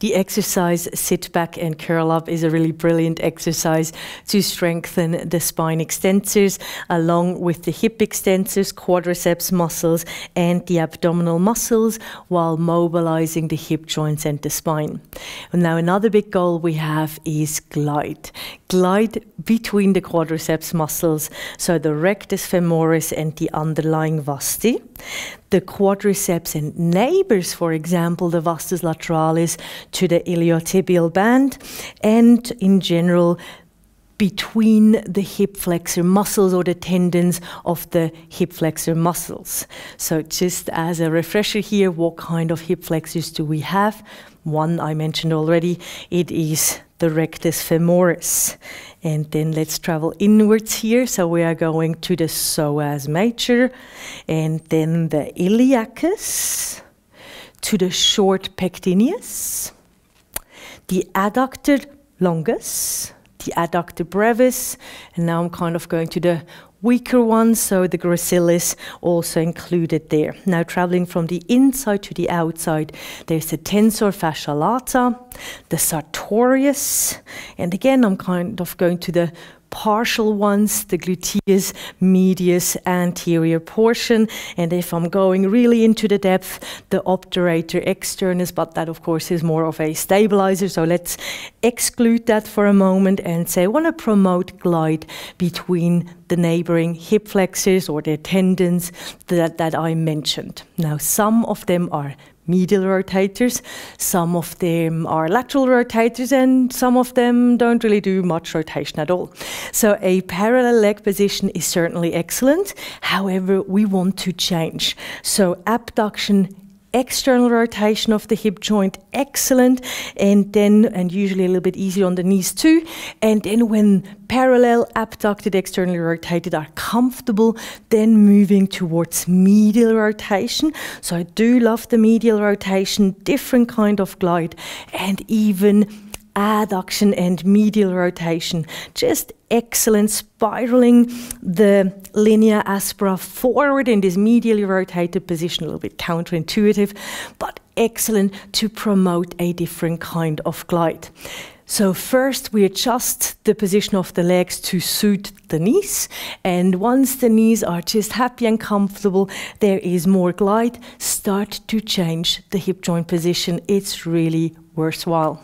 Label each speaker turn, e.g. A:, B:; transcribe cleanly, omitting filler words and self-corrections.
A: The exercise sit back and curl up is a really brilliant exercise to strengthen the spine extensors along with the hip extensors, quadriceps muscles and the abdominal muscles while mobilizing the hip joints and the spine. And now another big goal we have is glide. Glide between the quadriceps muscles, so the rectus femoris and the underlying vasti. The quadriceps and neighbours, for example, the vastus lateralis to the iliotibial band, and in general between the hip flexor muscles or the tendons of the hip flexor muscles. So just as a refresher here, what kind of hip flexors do we have? One I mentioned already, it is the rectus femoris. And then let's travel inwards here. So we are going to the psoas major and then the iliacus, to the short pectineus, the adductor longus, the adductor brevis, and now I'm kind of going to the weaker ones, so the gracilis also included there. Now traveling from the inside to the outside, there's the tensor fascia lata, the sartorius, and again I'm kind of going to the partial ones, the gluteus medius anterior portion, and if I'm going really into the depth, the obturator externus, but that of course is more of a stabilizer, so let's exclude that for a moment and say I want to promote glide between the neighboring hip flexors or their tendons that I mentioned. Now some of them are medial rotators, some of them are lateral rotators, and some of them don't really do much rotation at all. So a parallel leg position is certainly excellent. However, we want to change. So abduction, external rotation of the hip joint, excellent, and usually a little bit easier on the knees too. And then when parallel, abducted, externally rotated are comfortable, then moving towards medial rotation. So I do love the medial rotation, different kind of glide, and even adduction and medial rotation, just excellent, spiraling the linea aspera forward in this medially rotated position, a little bit counterintuitive, but excellent to promote a different kind of glide. So first we adjust the position of the legs to suit the knees, and once the knees are just happy and comfortable, there is more glide. Start to change the hip joint position. It's really worthwhile.